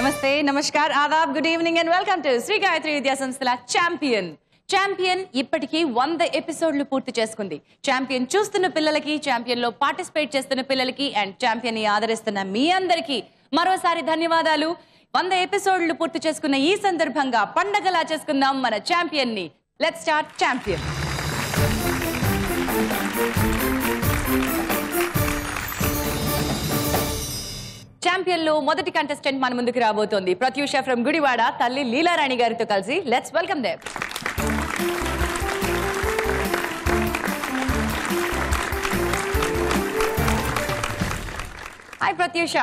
నమస్తే, నమస్కార్, ఆదాబ్, good evening and welcome to Sri Gayatri Vidya సంస్థల ఛాంపియన్ ఇప్పటికీ 100 ఎపిసోడ్లు పూర్తి చేసుకుంది. ఛాంపియన్ చూస్తున్న పిల్లలకి, ఛాంపియన్ లో పార్టిసిపేట్ చేస్తున్న పిల్లలకి అండ్ ఛాంపియన్ ని ఆదరిస్తున్న మీ అందరికీ మరోసారి ధన్యవాదాలు. 100 ఎపిసోడ్లు పూర్తి చేసుకున్న ఈ సందర్భంగా పండగలా చేసుకుందాం మన ఛాంపియన్ ని. Let's start champion. ఛాంపియన్ లో మొదటి కంటెస్టెంట్ మన ముందుకు రాబోతోంది. ప్రత్యూష ఫ్రమ్ గుడివాడ తల్లి లీలారాణి గారితో కలిసి. Let's welcome them. Hi Prathyusha.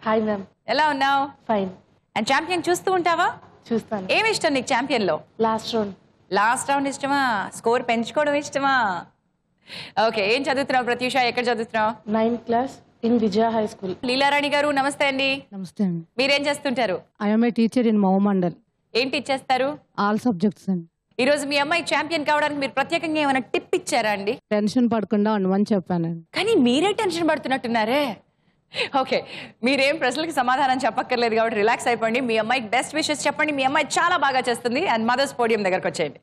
Hi ma'am. ఎలా ఉన్నావు? ఫైన్. అండ్ ఛాంపియన్ చూస్తూ ఉంటావా? చూస్తాను. ఏమి ఇష్టం నీకు ఛాంపియన్ లో? లాస్ట్ రౌండ్ ఇష్టమా? స్కోర్ పెంచుకోవడం ఇష్టమా? ఓకే, ఏం చదువుతున్నావు ప్రత్యూష? ఎక్కడ చదువుతున్నావు? 9th class in Vijaya high school. Leelarani గారు నమస్తే అండి. నమస్తే అండి. మీరేం చేస్తుంటారు? ఐఎమ్ ఏ టీచర్ ఇన్ మౌమండల్. ఏంటి ఇచ్చేస్తారు? ఆల్ సబ్జెక్ట్స్ అండి. ఈ రోజు మీ అమ్మాయి ఛాంపియన్ కావడానికి మీరు ప్రత్యేకంగా ఏమైనా టిప్ ఇచ్చారా అండి? టెన్షన్ పడకుండా ఉండమని చెప్పానండి. కానీ మీరే టెన్షన్ పడుతున్నట్టున్నారే. ఓకే, మీరేం ప్రశ్నలకి సమాధానం చెప్పక్కర్లేదు కాబట్టి రిలాక్స్ అయిపోండి. మీ అమ్మాయికి బెస్ట్ విషెస్ చెప్పండి. మీ అమ్మాయి చాలా బాగా చేస్తుంది. అండ్ మదర్స్ పోడియం దగ్గరకు వచ్చేయండి.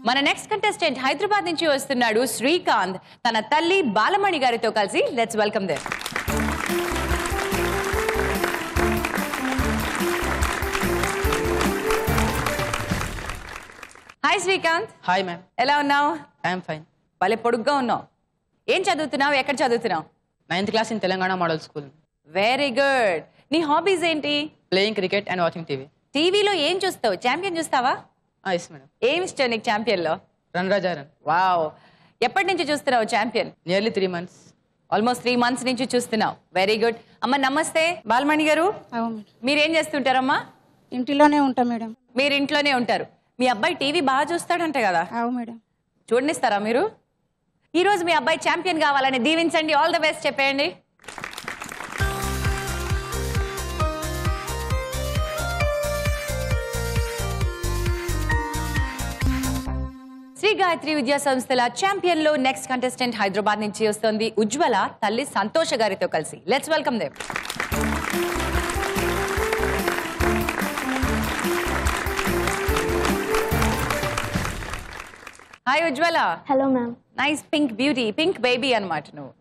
మన నెక్స్ట్ కంటెస్టెంట్ హైదరాబాద్ నుంచి వస్తున్నాడు శ్రీకాంత్. తన తల్లి బాలమణి గారితో కలిసి. Let's welcome them. Hi Srikanth. Hi ma'am. ఎలా ఉన్నావు? I'm fine. భలే పొడుగ్గా ఉన్నావు. ఏం చదువుతున్నావు? ఎక్కడ చదువుతున్నావు? 9th class in Telangana model school. Very good. నీ హాబీస్ ఏంటి? Playing cricket and watching TV. టీవీలో ఏం చూస్తావు? ఛాంపియన్ చూస్తావా? Yes madam. ఏం ఇష్టం నీకు ఛాంపియన్ లో? Run Raja run. వావ్. ఎప్పటి నుంచి చూస్తున్నావు champion? Nearly 3 months. Almost 3 months నుంచి చూస్తున్నావు. Very good. అమ్మ నమస్తే. బాలమణి గారు, మీరేం చేస్తుంటారమ్మా? ఇంటిలోనే ఉంటాం మేడం. మీరు ఇంట్లోనే ఉంటారు. మీ అబ్బాయి టీవీ బాగా చూస్తాడంట కదా? అవు మేడం. చూడనిస్తారా మీరు? ఈ రోజు మీ అబ్బాయి ఛాంపియన్ కావాలని దీవించండి. ఆల్ ద బెస్ట్ చెప్పేయండి. శ్రీ గాయత్రి విద్యా సంస్థల ఛాంపియన్ లో నెక్స్ట్ కంటెస్టెంట్ హైదరాబాద్ నుంచి వస్తోంది ఉజ్వల తల్లి సంతోష గారితో కలిసి. Let's welcome them. Hi Ujjwala. Hello ma'am. Nice pink beauty, pink baby అన్నమాట నువ్వు.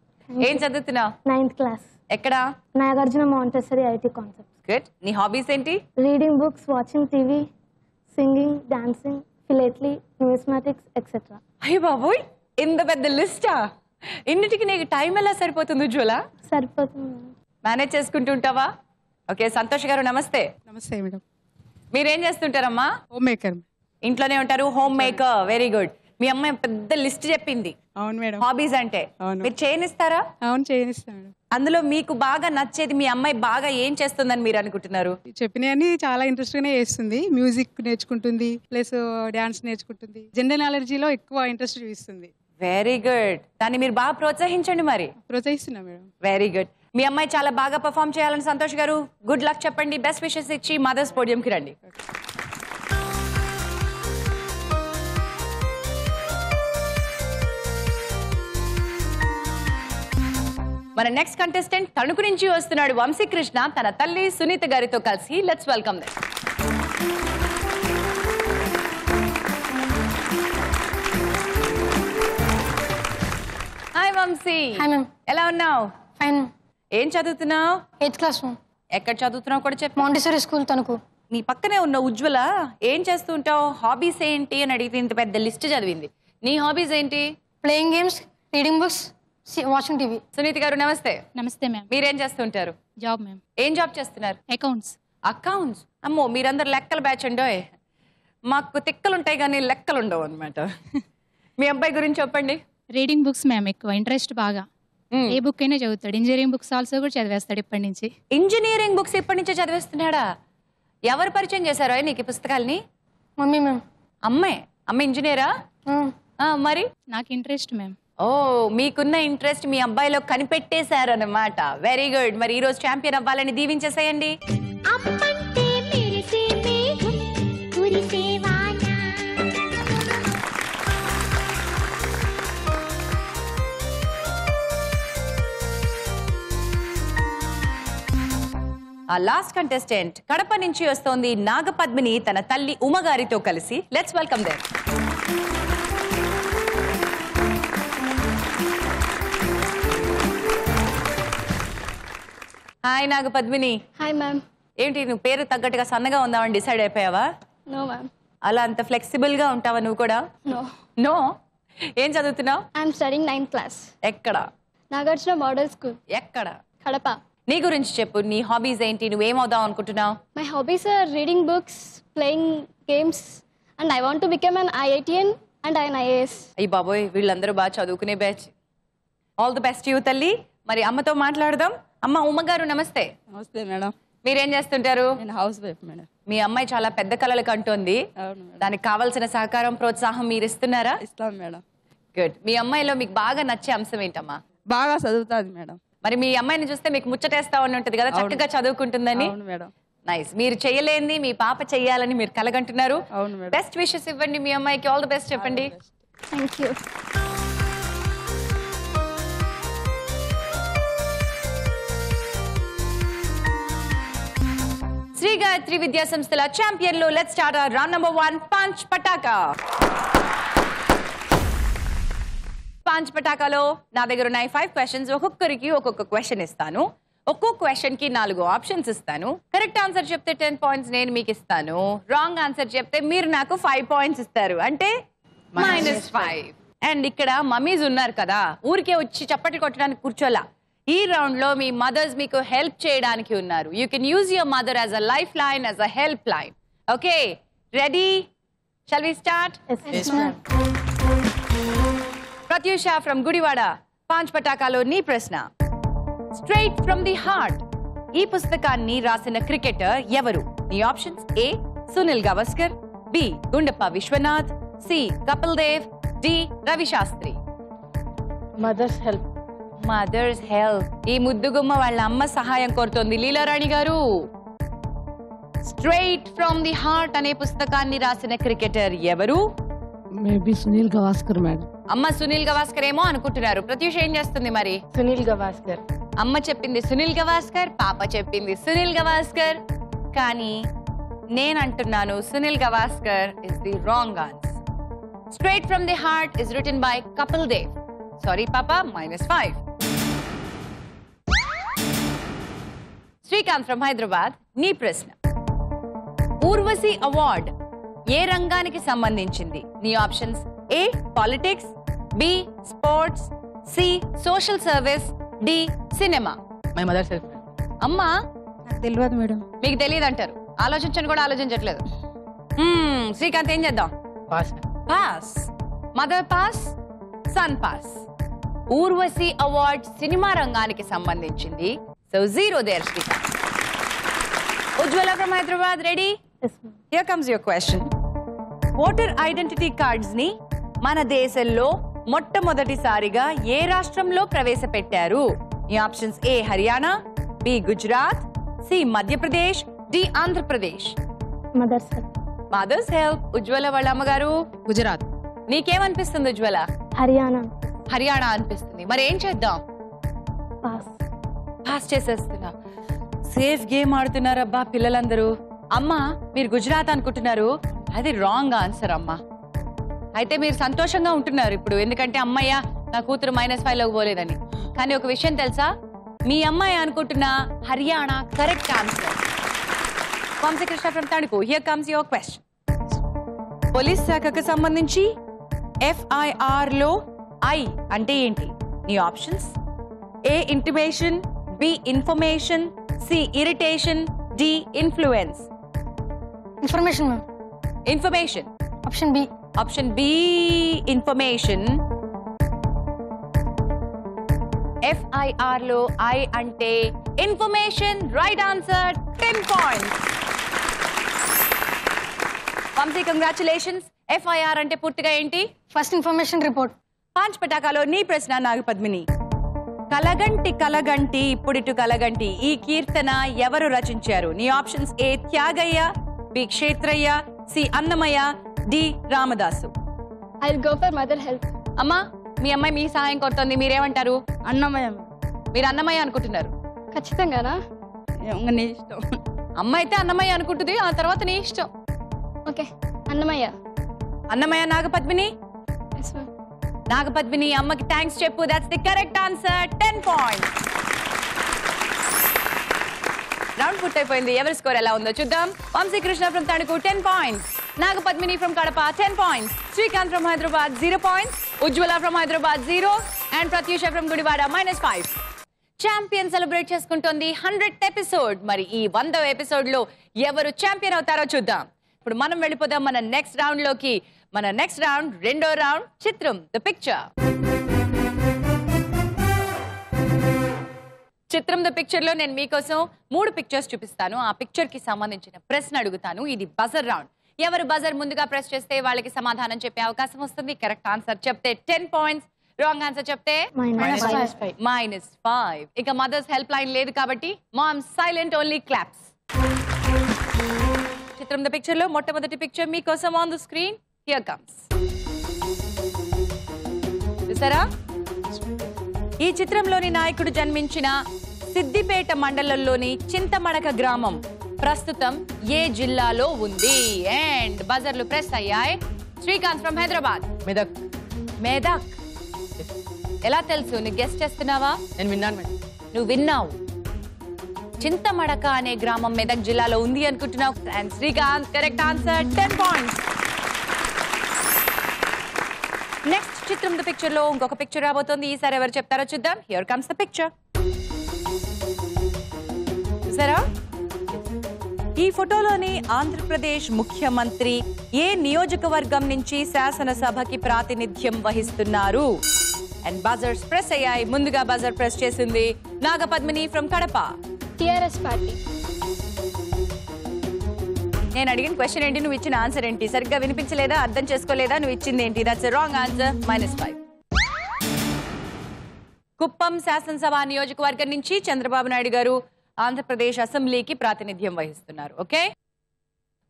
ఏం చదువుతున్నావు? 9th class. ఎక్కడ? Nagarjuna Montessori IT concept. Good. నీ హాబీస్ ఏంటి? Reading books, watching TV, singing, dancing, philately, numismatics etcetera. అయ్య బాబోయ్, ఇంత పెద్ద లిస్టా? ఇన్నిటికి నీకు టైం ఎలా సరిపోతుంది ఉజ్వల? సరిపోతుంది. మేనేజ్ చేసుకుంటూ ఉంటావా? ఓకే, సంతోష్ గారు నమస్తే. నమస్తే మేడం. మీరేం చేస్తుంటారమ్మా? Home maker. ఇంట్లోనే ఉంటారు. Home maker. Very good. మీ అమ్మాయి పెద్ద లిస్ట్ చెప్పింది. అవును మేడం. హాబీస్ అంటే మీరు చేయనిస్తారా? అవును, చేయనిస్తాను. అందులో మీకు బాగా నచ్చేది మీ అమ్మాయి బాగా ఏం చేస్తుందని మీరు అనుకుంటున్నారు? చెప్పినవన్నీ చాలా ఇంట్రెస్ట్ గానే చేస్తుంది. మ్యూజిక్ నేర్చుకుంటుంది, ప్లస్ డాన్స్ నేర్చుకుంటుంది. జనరల్ నాలెడ్జీలో ఎక్కువ ఇంట్రెస్ట్ చూపిస్తుంది. Very good. దాన్ని మీరు బాగా ప్రోత్సహించండి మరి. ప్రోత్సహిస్తున్నా మేడం. Very good. మీ అమ్మాయి చాలా బాగా పర్ఫామ్ చేయాలని సంతోష్ గారు గుడ్ లక్ చెప్పండి. బెస్ట్ విషెస్ ఇచ్చి మదర్స్ పోడియంకి రండి. మన నెక్స్ట్ కంటెస్టెంట్ తణుకు నుంచి వస్తున్నాడు వంశీకృష్ణ తన తల్లి సునీత గారితో కలిసి. Let's welcome them. Hi Vamshi. Hi ma'am. ఎలా ఉన్నావు? ఫైన్. ఏం చదువుతున్నావు? 8th class ma'am. ఎక్కడ చదువుతున్నావు కూడా చెప్పు. Montessori school Tanuku. నీ పక్కనే ఉన్న ఉజ్వల ఏం చేస్తూ ఉంటావు? హాబీస్ ఏంటి అని అడిగితే ఇంత పెద్ద లిస్ట్ చదివింది. నీ హాబీస్ ఏంటి? Playing games, reading books, watching TV. Sunitha గారు నమస్తే. నమస్తే మ్యామ్. మీరేం చేస్తుంటారు? Job ma'am. ఏం జాబ్ చేస్తున్నారు? అకౌంట్స్. అకౌంట్స్. అమ్మో, మీరందరు లెక్కల బ్యాచ్ ఉండోయ్. మాకు తిక్కలు ఉంటాయి కానీ లెక్కలు ఉండవు అనమాట. మీ అబ్బాయి గురించి చెప్పండి. రీడింగ్ బుక్స్ మ్యామ్, ఎక్కువ ఇంట్రెస్ట్ బాగా. ఏ బుక్ అయినా చదువుతాడు. ఇంజనీరింగ్ బుక్స్ ఆల్సో కూడా చదివేస్తాడు ఇప్పటి నుంచి. ఇంజనీరింగ్ బుక్స్ ఇప్పటి నుంచే చదివేస్తున్నాడా? ఎవరు పరిచయం చేశారో నీకు ఈ పుస్తకాల్ని? Mummy ma'am. అమ్మ ఇంజనీరా? మరి నాకు ఇంట్రెస్ట్ మ్యామ్. ఓ, మీకున్న ఇంట్రెస్ట్ మీ అబ్బాయిలో కనిపెట్టేశారన్నమాట. Very good. మరి ఈ రోజు ఛాంపియన్ అవ్వాలని దీవించేసేయండి. ఆ లాస్ట్ కంటెస్టెంట్ కడప నుంచి వస్తోంది నాగపద్మిని తన తల్లి ఉమగారితో కలిసి. Let's welcome there. Hi Nagapadmini. Hi, ma'am. ఏంటి నువ్వు పేరు తగ్గట్టుగా సన్నగా ఉందామని డిసైడ్ అయిపోయావా? No, ma'am. అలా అంత ఫ్లెక్సిబుల్ గా ఉంటావా నువ్వు కూడా? No. నో. ఏం చదువుతున్నావు? I'm studying 9th class. ఎక్కడ? Nagarjuna Model School, ఎక్కడ? Kadapa. నీ గురించి చెప్పు. నీ హాబీస్ ఏంటి? నువ్వేమవుదాం అనుకుంటున్నావు? My hobbies are reading books, playing games, and I want to become an IITian and an IAS. అయ్యి బాబోయ్, వీళ్ళందరూ బాగా చదువుకునే batch. All the best you తల్లి. మరి అమ్మతో మాట్లాడదాం. అమ్మ ఉమ్మగారు నమస్తే. నమస్తే మేడం. మీరేం చేస్తుంటారు? నేను హౌస్ వైఫ్ మేడం. మీ అమ్మాయి చాలా పెద్ద కళలు కంటోంది. అవును మేడం. దానికి కావాల్సిన సహకారం ప్రోత్సాహం మీరు ఇస్తున్నారా? ఇస్తాం మేడం. గుడ్. మీ అమ్మాయిలో మీకు బాగా నచ్చే అంశం ఏంటమ్మా? బాగా చదువుతుంది మేడం. మరి మీ అమ్మాయిని చూస్తే మీకు ముచ్చటేస్తా అని ఉంటుంది కదా, చక్కగా చదువుకుంటుందని. అవును మేడం. నైస్. మీరు చేయలేంది మీ పాప చెయ్యాలని మీరు కలగంటున్నారు. అవును మేడం. బెస్ట్ విషెస్ ఇవ్వండి మీ అమ్మాయికి. ఆల్ ది బెస్ట్ చెప్పండి. Thank you. శ్రీ గాయత్రి విద్యా సంస్థల ఛాంపియన్ లో let's start our round number 1 punch పటాకా. పంచ్ పటాకాలో నా దగ్గర ఉన్నాయి 5 క్వశ్చన్స్. ఒక్కొక్కరికి ఒక్కొక్క క్వశ్చన్ ఇస్తాను. ఒక్కో క్వశ్చన్ కి 4 ఆప్షన్స్ ఇస్తాను. కరెక్ట్ ఆన్సర్ చెప్తే 10 పాయింట్స్ నేను మీకు ఇస్తాను. రాంగ్ ఆన్సర్ చెప్తే మీరు నాకు 5 పాయింట్స్ ఇస్తారు, అంటే -5. అండ్ ఇక్కడ మమ్మీస్ ఉన్నారు కదా, ఊరికే వచ్చి చప్పట్లు కొట్టడానికి కూర్చోలా. ఈ రౌండ్ లో మీ మదర్స్ మీకు హెల్ప్ చేయడానికి ఉన్నారు. You can use your mother as a life line, as a help line. Okay, ready? Shall we start? Yes, ma'am. Pratyusha from Gudivada, పాంచ్ పటాకాలో నీ ప్రశ్న. స్ట్రైట్ ఫ్రమ్ ది హార్ట్ ఈ పుస్తకాన్ని రాసిన క్రికెటర్ ఎవరు? నీ options: A Sunil Gavaskar, B Gundappa Viswanath, C Kapil Dev, D Ravi Shastri. Mother's help. Mother's help. ఈ ముద్దుగుమ్మ వాళ్ళ అమ్మ సహాయం కోరుతోంది. లీలారాణి గారు, స్ట్రైట్ ఫ్రమ్ ది హార్ట్ అనే పుస్తకాన్ని రాసిన క్రికెటర్ ఎవరు? Maybe Sunil Gavaskar madam. అమ్మ సునీల్ గవాస్కర్ ఏమో అనుకుంటున్నారు. ప్రత్యూష ఏం చేస్తుంది మరి? Sunil Gavaskar. అమ్మ చెప్పింది సునీల్ గవాస్కర్, పాప చెప్పింది సునీల్ గవాస్కర్, కానీ నేను అంటున్నాను Sunil Gavaskar is the wrong answer. Straight from the heart is written by Kapil Dev. Sorry పాప, -5. శ్రీకాంత్ ఫ్రమ్ హైదరాబాద్, నీ ప్రశ్న. ఊర్వశి అవార్డ్ ఏ రంగానికి సంబంధించింది? నీ options: A politics, B sports, C social service, D cinema. My mother self. అమ్మా నాకు తెలియదు మేడం. మీకు తెలియదు అంటారు. ఆలోచించని కూడా ఆలోచించట్లేదు. శ్రీకాంత్ ఏం చేద్దాం? Pass. Pass. Mother pass, son pass. Urvashi award cinema రంగానికి సంబంధించింది. So 0 there Srikanth. Ujjwala from Hyderabad, ready? Yes, ma'am. Here comes your question. Voter identity cards ని మన దేశంలో మొట్టమొదటిసారిగా ఏ రాష్ట్రంలో ప్రవేశపెట్టారు? ఈ options: A Haryana, B Gujarat, C Madhya Pradesh, D Andhra Pradesh. Mother's help. Mother's help. Ujjwala వాళ్ళ అమ్మగారు గుజరాత్. నీకేమనిపిస్తుంది ఉజ్వల? Haryana. హర్యానా అనిపిస్తుంది. మరి ఏం చేద్దాం? Pass. పాస్ చేసేస్తున్నా. సేఫ్ గేమ్ ఆడుతున్నారబ్బా పిల్లలందరూ. అమ్మా మీరు గుజరాత్ అనుకుంటున్నారు, అది రాంగ్ ఆన్సర్ అమ్మా. అయితే మీరు సంతోషంగా ఉంటున్నారు ఇప్పుడు, ఎందుకంటే అమ్మయ్య నా కూతురు -5 లోకి పోలేదని. కానీ ఒక విషయం తెలుసా, మీ అమ్మాయి అనుకుంటున్న Haryana correct answer. Vamsikrishna from Tanuku, here comes your question. Police శాఖకు సంబంధించి FIR లో I అంటే ఏంటి? నీ options: A intimation, B information, C irritation, D influence. Information, ma'am. Information. Option B. Option B information. FIR లో I అంటే information. Right answer. 10 points. Vamshi congratulations. FIR అంటే పూర్తిగా ఏంటి? First information report. పాంచ్ పటాకాలో నీ ప్రశ్న నాగపద్మిని. కలగంటి కలగంటి ఇప్పుడిటు కలగంటి ఈ కీర్తన ఎవరు రచించారు? నీ options: A Tyagayya, B Kshetrayya, C Annamayya, D Ramadasu. I'll go for mother help. అమ్మా మీ అమ్మాయి మీ సహాయం కోరుతోంది, మీరేమంటారు? అన్నమయ్య. మీరు అన్నమయ్య అనుకుంటున్నారు. ఖచ్చితంగానా? ఇంకా నీ ఇష్టం. అమ్మ అయితే అన్నమయ్య అనుకుంటుంది, ఆ తర్వాత నీ ఇష్టం. Okay, Annamayya. Annamayya Nagapadmini. Yes, ma'am. Nagapadmini అమ్మకి థ్యాంక్స్ చెప్పు. That's the correct answer. 10 points. Round పూర్తయిపోయింది. ఎవరి స్కోర్ ఎలా ఉందో చూద్దాం. Vamsikrishna from Tanuku 10 points, Nagapadmini from Kadapa 10 points, Srikanth from Hyderabad 0 points, Ujjwala from Hyderabad 0 and Pratyusha from Gudivada -5. Champion celebrate చేసుకుంటోంది 100th ఎపిసోడ్. మరి ఈ 100వ ఎపిసోడ్ లో ఎవరు ఛాంపియన్ అవుతారో చూద్దాం. ఇప్పుడు మనం వెళ్ళిపోదాం మన నెక్స్ట్ రౌండ్ లోకి. మన నెక్స్ట్ రౌండ్ రెండో రౌండ్, చిత్రం ద పిక్చర్. చిత్రం ద పిక్చర్ లో నేను మీకోసం 3 పిక్చర్స్ చూపిస్తాను. ఆ పిక్చర్ కి సంబంధించిన ప్రశ్న అడుగుతాను. ఇది బజర్ రౌండ్. ఎవరు బజర్ ముందుగా ప్రెస్ చేస్తే వాళ్ళకి సమాధానం చెప్పే అవకాశం వస్తుంది. కరెక్ట్ ఆన్సర్ చెప్తే 10 పాయింట్స్, రాంగ్ ఆన్సర్ చెప్తే -5. ఇక మదర్స్ హెల్ప్ లైన్ లేదు కాబట్టి మామ్ సైలెంట్, ఓన్లీ క్లాప్స్. చిత్రం ద పిక్చర్ లో మొట్టమొదటి పిక్చర్ మీకోసం on the screen. Here comes. చూసారా? ఈ చిత్రంలోని నాయకుడు జన్మించిన సిద్దిపేట మండలంలోని చింతమడక గ్రామం ప్రస్తుతం ఏ జిల్లాలో ఉంది? అండ్ బజర్లు ప్రెస్ అయ్యాయి. శ్రీకాంత్ ఫ్రమ్ హైదరాబాద్. మెదక్. మెదక్. ఎలా తెలుసు? నువ్వు గెస్ట్ చేస్తున్నావా? నేను విన్నాను మేడం. నువ్వు విన్నావు. చింతమడక అనే గ్రామం మెదక్ జిల్లాలో ఉంది అనుకుంటున్నావు. And Srikanth correct answer, 10 points. Next చిత్రం ద పిక్చర్ లో ఇంకొక పిక్చర్ రాబోతోంది. ఈసారి ఎవరు చెప్తారో చూద్దాం. Here comes the picture. చూసారా? ఈ ఫోటోలోని ఆంధ్రప్రదేశ్ ముఖ్యమంత్రి ఏ నియోజకవర్గం నుంచి శాసనసభకి ప్రాతినిధ్యం వహిస్తున్నారు? అండ్ బజర్స్ ప్రెస్ అయ్యాయి. ముందుగా బజర్ ప్రెస్ చేసింది నాగపద్మిని ఫ్రమ్ కడప. టిఆర్ఎస్ పార్టీ. నేను అడిగిన క్వశ్చన్ ఏంటి, నువ్వు ఇచ్చిన ఆన్సర్ ఏంటి? సరిగ్గా వినిపించలేదా? అర్థం చేసుకోలేదా? నువ్వు ఇచ్చింది ఏంటి? That's wrong answer, -5. కుప్పం శాసనసభ నియోజకవర్గం నుంచి చంద్రబాబు నాయుడు గారు ఆంధ్రప్రదేశ్ అసెంబ్లీకి ప్రాతినిధ్యం వహిస్తున్నారు. ఓకే,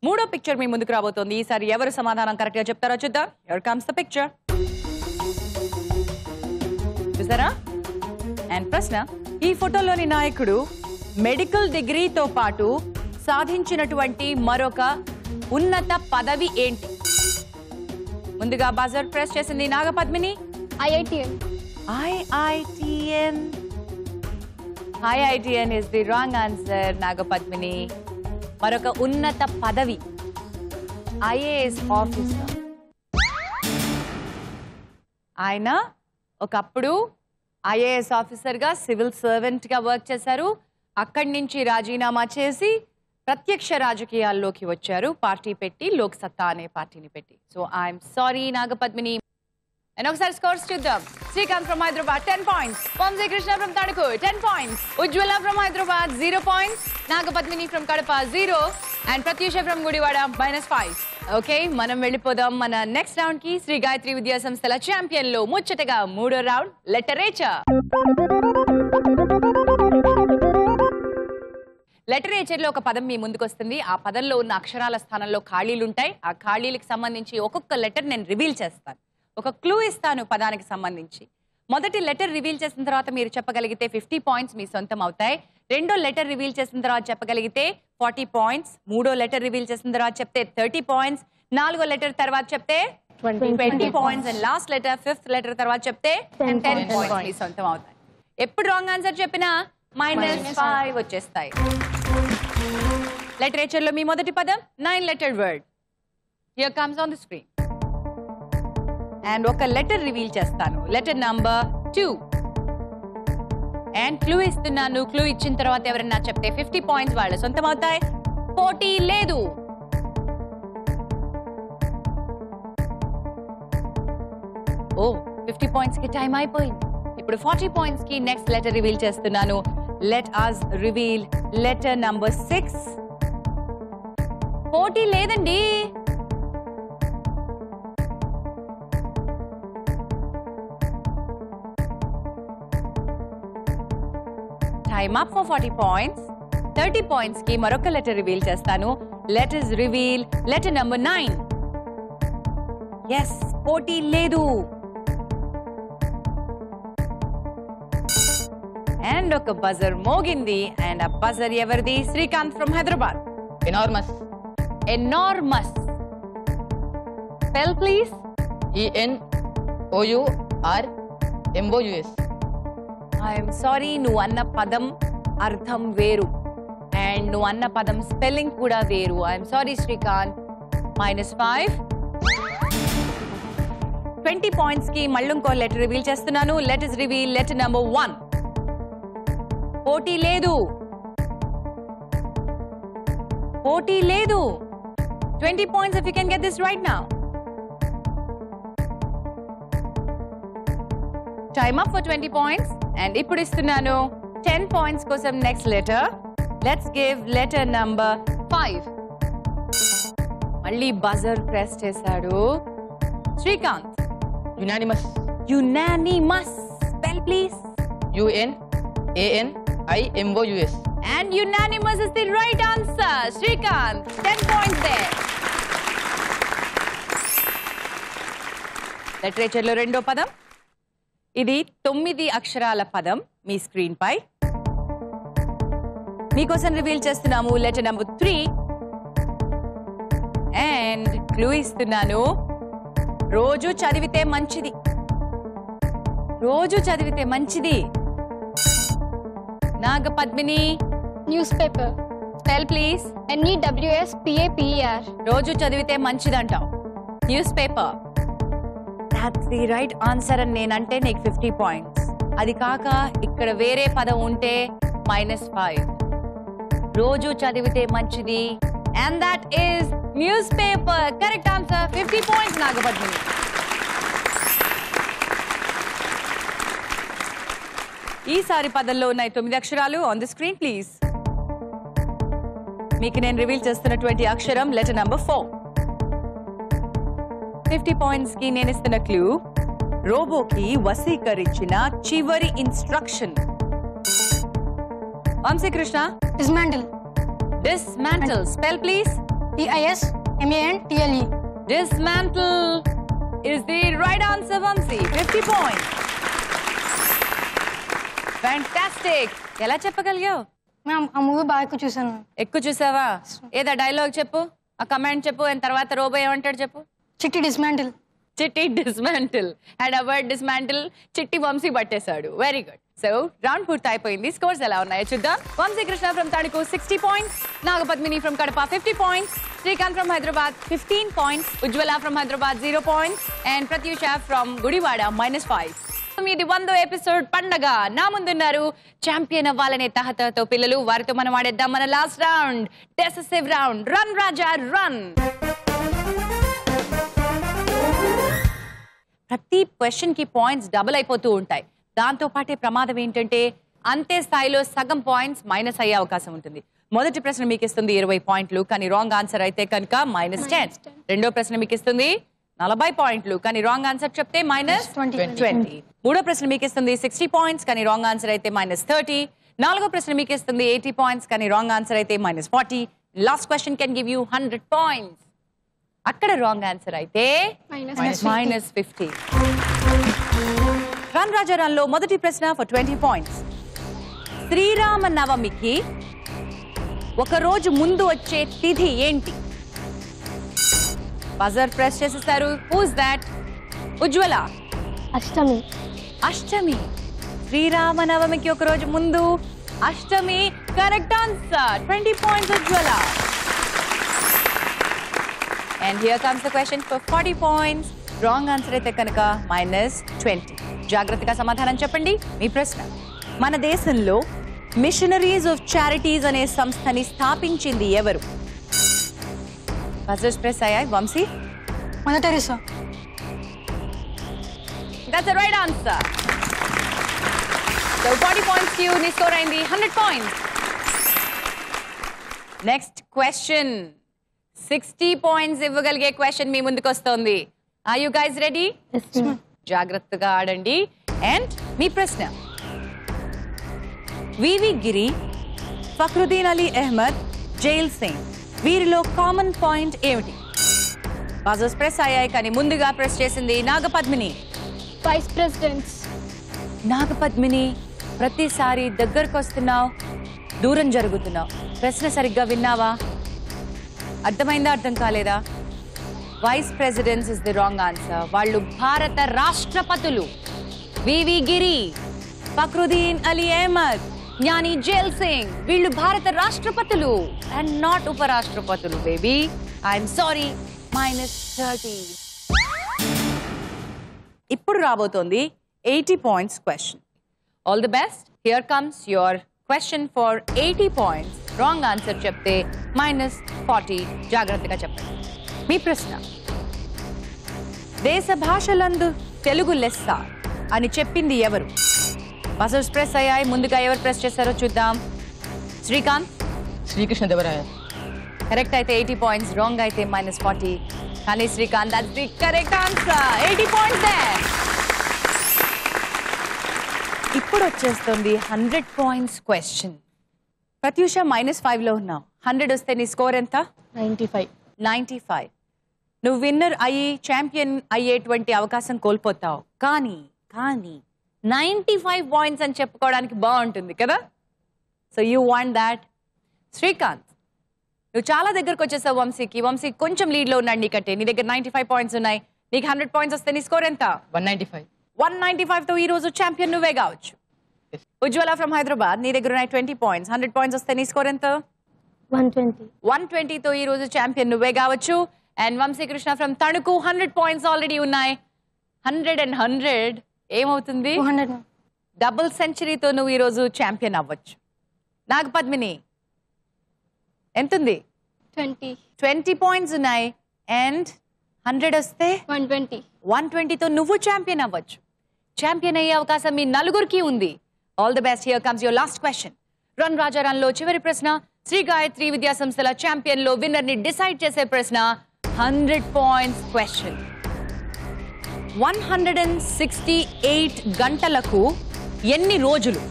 మూడో పిక్చర్ మీ ముందుకు రాబోతోంది. ఈసారి ఎవరు సమాధానం కరెక్ట్ గా చెప్తారో చూద్దాం. Here comes the picture. చూసారా? అండ్ ప్రశ్న, ఈ ఫోటోలోని నాయకుడు మెడికల్ డిగ్రీతో పాటు సాధించినటువంటి మరొక ఉన్నత పదవి ఏంటి? ముందుగా బజర్ ప్రెస్ చేసింది Nagapadmini. IITN. IITN. IITN is the wrong answer, Nagapadmini. మరొక ఉన్నత పదవి IAS ఆఫీసర్. ఆయన ఒకప్పుడు IAS ఆఫీసర్గా సివిల్ సర్వెంట్గా వర్క్ చేశారు. అక్కడి నుంచి రాజీనామా చేసి ప్రత్యక్ష రాజకీయాల్లోకి వచ్చారు. పార్టీ పెట్టి, లోక్ సత్తా అనే పార్టీని పెట్టి. So I'm sorry Nagapadmini. And ఒకసారి స్కోర్స్ చూద్దాం. Srikanth from Hyderabad 10 points, Vamsikrishna from Tanuku 10 points, Ujjwala from Hyderabad 0 points, Nagapadmini from Kadapa 0 and Pratyusha from Gudivada -5. Okay, మనం వెళ్ళిపోదాం మన నెక్స్ట్ రౌండ్ కి. శ్రీ గాయత్రి విద్యా సంస్థల ఛాంపియన్ లో ముచ్చటగా మూడో రౌండ్, లిటరేచర్. లిటరేచర్ లో ఒక పదం మీ ముందుకు వస్తుంది. ఆ పదంలో ఉన్న అక్షరాల స్థానంలో ఖాళీలు ఉంటాయి. ఆ ఖాళీలకు సంబంధించి ఒక్కొక్క లెటర్ నేను రివీల్ చేస్తాను. ఒక క్లూ ఇస్తాను పదానికి సంబంధించి. మొదటి లెటర్ రివీల్ చేసిన తర్వాత మీరు చెప్పగలిగితే 50 పాయింట్స్ మీ సొంతం అవుతాయి. రెండో లెటర్ రివీల్ చేసిన తర్వాత చెప్పగలిగితే 40 పాయింట్స్, మూడో లెటర్ రివీల్ చేసిన తర్వాత చెప్తే 30 పాయింట్స్, నాలుగో లెటర్ తర్వాత చెప్తే 20 points and last letter 5th letter తర్వాత చెప్తే 10 పాయింట్స్ మీ సొంతం అవుతాయి. ఎప్పుడు రాంగ్ ఆన్సర్ చెప్పినా -5 వచ్చేస్తాయి. లిటరేచర్ లో మీ మొదటి పదం 9 letter word. Here comes on the screen. And ఒక లెటర్ రివీల్ చేస్తాను. లెటర్ నంబర్ 2 అండ్ క్లూ ఇస్తున్నాను. క్లూ ఇచ్చిన తర్వాత ఎవరైనా చెప్తే 50 పాయింట్స్ వాళ్ళ సొంతం అవుతాయి. పోటీ లేదు. ఓ 50 పాయింట్స్ కి టైం అయిపోయింది. ఇప్పుడు 40 పాయింట్స్ కి నెక్స్ట్ లెటర్ రివీల్ చేస్తున్నాను. Let us reveal letter number 6. పోటీ లేదండి. Time up for 40 points. 30 points కి మరొక లెటర్ రివీల్ చేస్తాను. Let us reveal letter number 9. Yes, పోటీ లేదు. అండ్ ఒక బజర్ మోగింది అండ్ ఆ బజర్ ఎవరిది? Srikanth from Hyderabad. Enormous. Enormous. Spell please. ENOURMOUS. I'm sorry, నువ్వు అన్న పదం అర్థం వేరు అండ్ నువ్వు అన్న పదం స్పెల్లింగ్ కూడా వేరు. I'm sorry Srikanth. -5. 20 points కి మళ్ళీ ఇంకో లెటర్ రివీల్ చేస్తున్నాను. Let is reveal letter number 1. పోటీ లేదు, పోటీ లేదు. 20 points if you can get this right now. Time up for 20 points. And ఇప్పుడు ఇస్తున్నాను 10 points కోసం next letter. Let's give letter number 5. మళ్ళీ బజర్ ప్రెస్ చేశాడు Srikanth. Unanimous. Unanimous. Spell please. UNANIMOUS. And unanimous is the right answer. Srikanth, 10 points there. Literature లో రెండో పదం. ఇది 9 అక్షరాల పదం మీ స్క్రీన్ పై. మీకోసం రివీల్ చేస్తున్నాము లెటర్ నెంబర్ 3. అండ్ క్లూ ఇస్తున్నాను. రోజు చదివితే మంచిది, రోజు చదివితే మంచిది. Nagapadmini. Newspaper. Spell please. NEWSPAPER. రోజు చదివితే మంచిదంటావు. News paper. That's the right answer అని నేనంటే నీకు 50 points. అది కాక ఇక్కడ వేరే పదం ఉంటే -5. రోజు చదివితే మంచిది and that is news paper. Correct answer. 50 points Nagapadmini. ఈసారి పదంలో ఉన్నాయి 9 అక్షరాలు. On the screen please. మీకు నేను రివీల్ చేస్తున్నటువంటి అక్షరం లెటర్ నెంబర్ 4. 50 points కి నేను ఇస్తున్న క్లూ. రోబోకి వసీకరించిన చివరి instruction. Vamsikrishna. Dismantle. Dismantle. Spell please. DISMANTLE. Dismantle is the right answer, Vamsi. 50 points. Fantastic. ఎలా చెప్పగలిగావు? మ్యామ్ ఆ మూవీ బాగా ఎక్కువ చూసాను. ఎక్కువ చూసావా? ఏదా డైలాగ్ చెప్పు, ఆ కమాండ్ చెప్పు, అండ్ తర్వాత రోబో ఏమంటాడు చెప్పు. చిట్టి డిస్మాంటిల్. చిట్టి డిస్మాంటిల్. అండ్ ఆ వర్డ్ డిస్మాంటిల్ చిట్టి వంశీ పట్టేశాడు. Very good. సో రౌండ్ పూర్తి అయిపోయింది. స్కోర్స్ ఎలా ఉన్నాయో చూద్దాం. Vamsikrishna from Tanuku 60 points, Nagapadmini from Kadapa 50 points, Srikanth from Hyderabad 15 points, Ujjwala from Hyderabad 0 points, and Pratyusha from Gudivada -5. ఇది 100వ ఎపిసోడ్ పండగ. నా ముందున్నారు ఛాంపియన్ అవ్వాలనే తహతతో పిల్లలు. వారితో మనం ఆడేద్దాం మన last round, decisive round. Run Raja run. ప్రతి క్వశ్చన్ కి పాయింట్స్ డబుల్ అయిపోతూ ఉంటాయి. దాంతో పాటే ప్రమాదం ఏంటంటే అంతే స్థాయిలో సగం పాయింట్స్ మైనస్ అయ్యే అవకాశం ఉంటుంది. మొదటి ప్రశ్న మీకు ఇస్తుంది 20 పాయింట్లు, కానీ రాంగ్ ఆన్సర్ అయితే కనుక -10. రెండో ప్రశ్న మీకు ఇస్తుంది 40 పాయింట్లు, కానీ రాంగ్ ఆన్సర్ చెప్తే -20. మూడో ప్రశ్న మీకు ఇస్తుంది 60 పాయింట్స్, కానీ రాంగ్ ఆన్సర్ అయితే -30. నాలుగో ప్రశ్న మీకు ఇస్తుంది 80 పాయింట్స్, కానీ రాంగ్ ఆన్సర్ అయితే -40. Last question can give you 100 points. అక్కడ రాంగ్ ఆన్సర్ అయితే -50. రన్ రాజా రన్ లో మొదటి ప్రశ్న ఫర్ 20 పాయింట్స్. శ్రీరామ నవమికి ఒక రోజు ముందు వచ్చే తిథి ఏంటి? బజర్ ప్రెస్ చేసేసారు. Who's that? ఉజ్వల. అష్టమి. అష్టమి. శ్రీరామ నవమికి ఒక రోజు ముందు అష్టమి. Correct answer. 20 points Ujjwala. And here comes the question for 40 points. Wrong answer అయితే కనుక -20. జాగ్రత్తగా సమాధానం చెప్పండి. మీ ప్రశ్న. మన దేశంలో మిషనరీస్ ఆఫ్ చారిటీస్ అనే సంస్థని స్థాపించింది ఎవరు? బజర్స్ ప్రెస్ అయ్యాయి. Vamshi. Mother Teresa. That's the right answer. So 40 points కి నీ స్కోర్ అయింది 100 points. Next question. 60 points ఇవ్వగలిగే క్వశ్చన్ మీ ముందుకు వస్తోంది. Are you guys ready? Yes, ma'am. జాగ్రత్తగా ఆడండి. అండ్ మీ ప్రశ్న. వివి గిరి, ఫక్రుద్దీన్ అలీ అహ్మద్, జైల్ సింగ్, వీరిలో కామన్ పాయింట్ ఏమిటి? బజర్స్ ప్రెస్ అయ్యాయి, కానీ ముందుగా ప్రెస్ చేసింది నాగపద్మిని. Vice presidents. నాగపద్మిని ప్రతిసారి దగ్గరకు వస్తున్నావు, దూరం జరుగుతున్నావు. ప్రశ్న సరిగ్గా విన్నావా? అర్థమైందా, అర్థం కాలేదా? Vice presidents is the wrong answer. వాళ్ళు భారత రాష్ట్రపతులు. వివి గిరి, ఫక్రుద్దీన్ అలీ అహ్మద్, జ్ఞాని జైల్ సింగ్, వీళ్ళు భారత రాష్ట్రపతులు అండ్ నాట్ ఉపరాష్ట్రపతులు. Baby I'm sorry, -30. ఇప్పుడు రాబోతోంది 80 points question. All the best. Here comes your question for 80 points. Wrong answer చెప్తే -40. జాగ్రత్తగా చెప్పండి. మీ ప్రశ్న: దేశ భాషలందు తెలుగు లెస్స అని చెప్పింది ఎవరు? బజర్స్ ప్రెస్ అయ్యాయి. ముందుగా ఎవరు ప్రెస్ చేశారో చూద్దాం. శ్రీకాంత్. శ్రీకృష్ణదేవరాయ. కరెక్ట్ అయితే 80 points, రాంగ్ అయితే -40. కానీ Srikanth, that's the correct answer. 80 points there. ఇప్పుడు వచ్చేస్తుంది 100 points క్వశ్చన్. ప్రత్యూష -5 లో ఉన్నావు. 100 వస్తే నీ స్కోర్ ఎంత? 95. 95. నువ్వు విన్నర్ అయ్యి ఛాంపియన్ అయ్యేటువంటి అవకాశం కోల్పోతావు. కానీ 95 points అని చెప్పుకోవడానికి బాగుంటుంది కదా. So you want that. Srikanth, నువ్వు చాలా దగ్గరకు వచ్చేసావు వంశీకి. వంశీ కొంచెం లీడ్లో ఉన్నాడు నీకంటే. నీ దగ్గర 95 points ఉన్నాయి. నీకు 100 points వస్తే నీ స్కోర్ ఎంత? 195. 195తో ఈ రోజు ఛాంపియన్ నువ్వే కావచ్చు. ఉజ్వల ఫ్రమ్ హైదరాబాద్, నీ దగ్గర ఉన్నాయి 20 points. 100 points వస్తే నీ స్కోర్ ఎంత? 120. 120తో ఈ రోజు ఛాంపియన్ నువ్వే కావచ్చు. And Vamsikrishna from Tanuku, 100 points already ఉన్నాయి. 100 and 100 ఏమవుతుంది? 200. డబుల్ సెంచరీతో నువ్వు ఈ రోజు ఛాంపియన్ అవ్వచ్చు. నాగపద్మిని ఎంతుంది? 20 points ఉన్నాయి. అండ్ 100 వస్తే 120. 120తో నువ్వు ఛాంపియన్ అవ్వచ్చు. ఛాంపియన్ అయ్యే అవకాశం మీ నలుగురికి ఉంది. All the best. Here comes your last question. Run Raja run లో చివరి ప్రశ్న. శ్రీ గాయత్రి విద్యా సంస్థల ఛాంపియన్ లో విన్నర్ ని డిసైడ్ చేసే ప్రశ్న. 100 points క్వశ్చన్. 168 గంటలకు ఎన్ని రోజులు?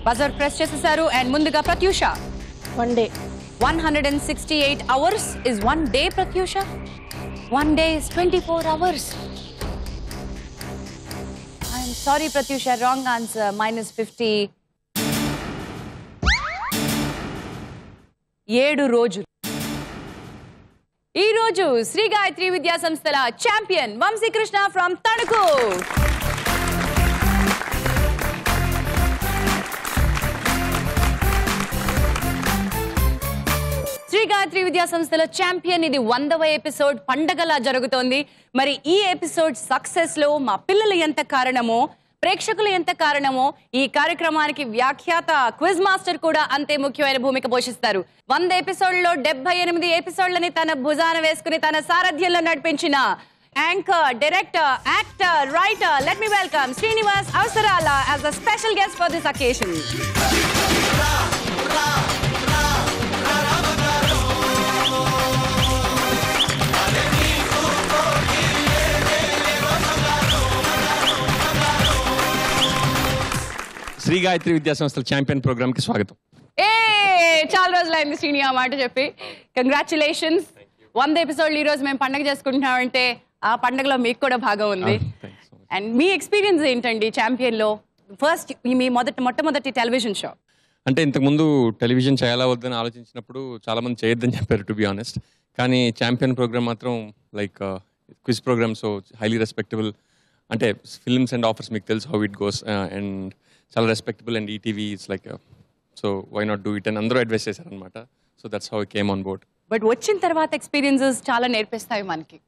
బజర్ ప్రెస్ చేసేసారు. అండ్ ముందుగా Pratyusha. 1 day. 168 hours is 1 day, Pratyusha. 1 day is 24 hours. I'm sorry, Pratyusha. Wrong answer. -50. 7 రోజులు. ఈ రోజు శ్రీ గాయత్రి విద్యా సంస్థల ఛాంపియన్ వంశీకృష్ణ ఫ్రమ్ తణుకు. శ్రీ గాయత్రి విద్యా సంస్థల ఛాంపియన్. ఇది 100వ ఎపిసోడ్. పండగలా జరుగుతోంది. మరి ఈ ఎపిసోడ్ సక్సెస్ లో మా పిల్లలు ఎంత కారణమో, ప్రేక్షకులు ఎంత కారణమో, ఈ కార్యక్రమానికి వ్యాఖ్యాత క్విజ్ మాస్టర్ కూడా అంతే ముఖ్యమైన భూమిక పోషిస్తారు. 100 ఎపిసోడ్లో 78 ఎపిసోడ్లని తన భుజాన వేసుకుని తన సారథ్యంలో నడిపించిన anchor, director, actor, writer, let me welcome Srinivas అవసరాల as a special guest for this occasion. Shri Gayatri Vidya సంస్థల ఛాంపియన్ ప్రోగ్రామ్ కి స్వాగతం. చాలా రోజులైంది శ్రీని ఆ మాట చెప్పి. కంగ్రాచులేషన్స్. 100 ఎపిసోడ్లు ఈ రోజు మేము పండగ చేసుకుంటున్నామంటే ఆ పండగలో మీకు కూడా భాగం ఉంది. అండ్ మీ ఎక్స్పీరియన్స్ ఏంటండి ఛాంపియన్ లో? ఫస్ట్ మీ మొట్టమొదటి టెలివిజన్ షో. అంటే ఇంతకుముందు టెలివిజన్ చేయాలా వద్దని ఆలోచించినప్పుడు చాలా మంది చేయొద్దని చెప్పారు, టు బి ఆనెస్ట్. కానీ ఛాంపియన్ ప్రోగ్రామ్ మాత్రం like quiz program, so highly respectable. అంటే ఫిల్మ్స్ అండ్ ఆఫర్స్ మీకు తెలుసు హౌ ఇట్ గోస్, అండ్ చాలా respectable. And ETV it's like so why not do it అని అందరూ అడ్వైస్ చేశారనమాట. So that's how I came on board. But వచ్చిన తర్వాత experiences చాలా నేర్పిస్తాయి మనకి.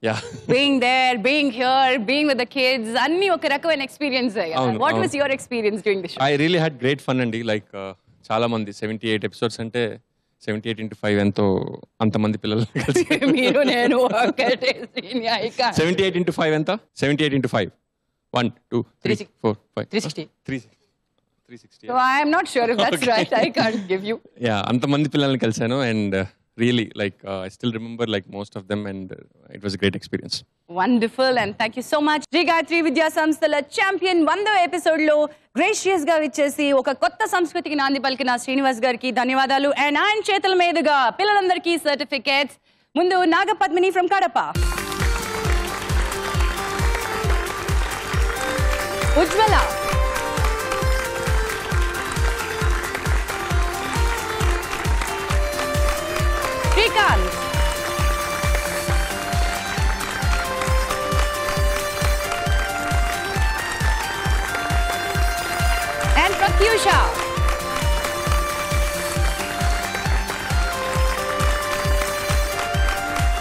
Being there, being here, being with the kids అన్ని ఒక రకమైన experience. What was your experience during the show? I really had great fun అండి. లైక్ చాలా మంది 78 ఎపిసోడ్స్ అంటే 78 into 5 ఎంతో, అంతమంది పిల్లలు మీరు నేను 78 into 5 ఎంత? 78 into 5 1 2 3 4 5 360. 360. So I am not sure if that's okay. Right. I can't give you. Yeah, అంతమంది పిల్లల్ని కలిసాను. And really like I still remember like most of them, and it was a great experience. Wonderful, and thank you so much. Sri Gayatri Vidya Samsthala champion 100వ episode లో gracious గా విచ్చేసి ఒక కొత్త సంస్కృతికి నాంది పలికిన శ్రీనివాస్ గారికి ధన్యవాదాలు. అండ్ ఆయన చేతుల మీదుగా పిల్లలందరికీ సర్టిఫికేట్స్. ముందు Nagapadmini from Kadapa. Ujjwala, Srikanth, and Pratyusha.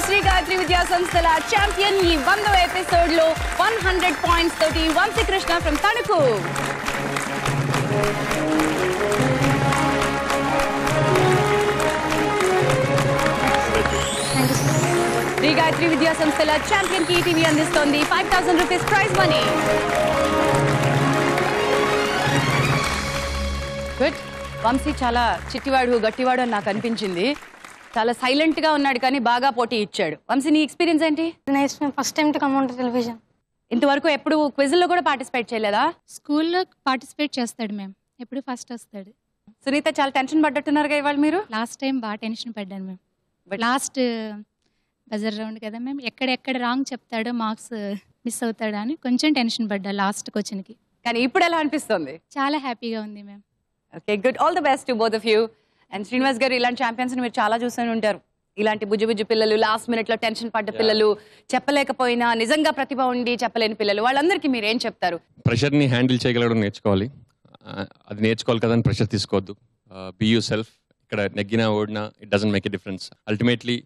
Sri Gayatri Vidya సంస్థల ఛాంపియన్ ఈ 100వ ఎపిసోడ్ లో 100 పాయింట్స్ తోటి వంశీకృష్ణ ఫ్రమ్ తణుకు. శ్రీ గాయత్రి విద్యా సంస్థల ఛాంపియన్ కి ఈటీవీ అందిస్తోంది 5000 rupees prize money. Good. Vamshi చాలా చిట్టివాడు గట్టివాడు అని నాకు అనిపించింది. చాలా సైలెంట్ గా ఉన్నాడు కానీ బాగా పోటీ ఇచ్చాడు. వంశీ, నీ ఎక్స్పీరియన్స్ ఏంటి? Nice. First time to come on to television. ఇంతవరకు ఎప్పుడు క్విజ్లో కూడా పార్టిసిపేట్ చేయలేదా? స్కూల్లో పార్టిసిపేట్ చేస్తాడు మ్యామ్, ఎప్పుడు ఫస్ట్ వస్తాడు. సునీత, చాలా టెన్షన్ పడ్డట్టున్నారుగా ఇవాళ మీరు? లాస్ట్ టైం బాగా టెన్షన్ పడ్డాను మ్యామ్. లాస్ట్ బజర్ రౌండ్ కదా మ్యామ్, ఎక్కడెక్కడ రాంగ్ చెప్తాడో మార్క్స్ మిస్ అవుతాడో అని కొంచెం టెన్షన్ పడ్డా లాస్ట్ క్వశ్చన్కి. కానీ ఇప్పుడు ఎలా అనిపిస్తుంది? చాలా హ్యాపీగా ఉంది ma'am. Okay, good. All the best to both of you. And Srinivas గారు, ఇలాంటి ఛాంపియన్స్ మీరు చాలా చూస్తూనే ఉంటారు. ఇలాంటి బుజ్జి బుజ్జి పిల్లలు, లాస్ట్ మినిట్ లో టెన్షన్ పడ్డ పిల్లలు, చెప్పలేకపోయినా నిజంగా ప్రతిభ ఉండి చెప్పలేని పిల్లలు, వాళ్ళందరికీ మీరు ఏం చెప్తారు? ప్రెషర్ని హ్యాండిల్ చేయగలగడం నేర్చుకోవాలి. అది నేర్చుకోవాలి కదా అని ప్రెషర్ తీసుకోవద్దు. Be yourself. ఇక్కడ నెగ్గినా ఓడినా it doesn't make a difference. Ultimately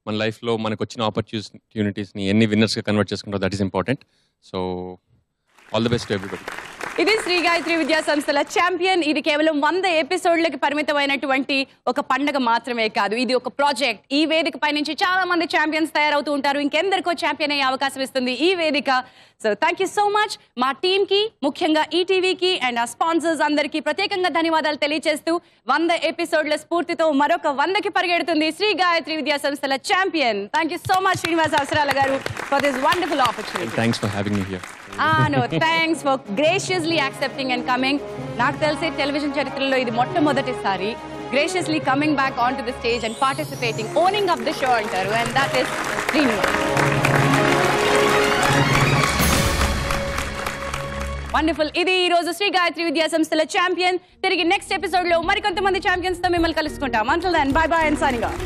మన లైఫ్లో మనకు వచ్చిన ఆపర్చునిటీస్ని ఎన్ని విన్నర్స్గా కన్వర్ట్ చేసుకుంటారో that is important. So all the best to everybody. ఇది శ్రీ గాయత్రి విద్యా సంస్థల ఛాంపియన్. ఇది కేవలం 100 ఎపిసోడ్లకి పరిమితమైనటువంటి ఒక పండగ మాత్రమే కాదు, ఇది ఒక ప్రాజెక్ట్. ఈ వేదిక పై నుంచి చాలా మంది ఛాంపియన్స్ తయారవుతూ ఉంటారు. ఇంకెందరికో ఛాంపియన్ అయ్యే అవకాశం ఇస్తుంది ఈ వేదిక. So thank you so much. మా టీమ్ కి, ముఖ్యంగా ఈటీవీకి అండ్ ఆ స్పాన్సర్స్ అందరికీ ప్రత్యేకంగా ధన్యవాదాలు తెలియజేస్తూ 100 ఎపిసోడ్ల స్ఫూర్తితో మరొక 100కి పరిగెడుతుంది శ్రీ గాయత్రి విద్యా సంస్థల champion. Thank you so much Srinivas అవసరాల గారు for this wonderful opportunity. Thanks for having me here. No, thanks for graciously accepting and coming. నాకు తెలిసి టెలివిజన్ చరిత్రలో ఇది మొట్టమొదటిసారి graciously coming back onto the stage and participating, owning up the show అంటారు, and that is Srinivas. Wonderful. ఇది ఈ రోజు శ్రీ గాయత్రి విద్యా సంస్థల ఛాంపియన్. తిరిగి నెక్స్ట్ ఎపిసోడ్ లో మరికొంతమంది ఛాంపియన్స్ తో మిమ్మల్ని కలుసుకుంటాం. Until then, bye bye and signing off.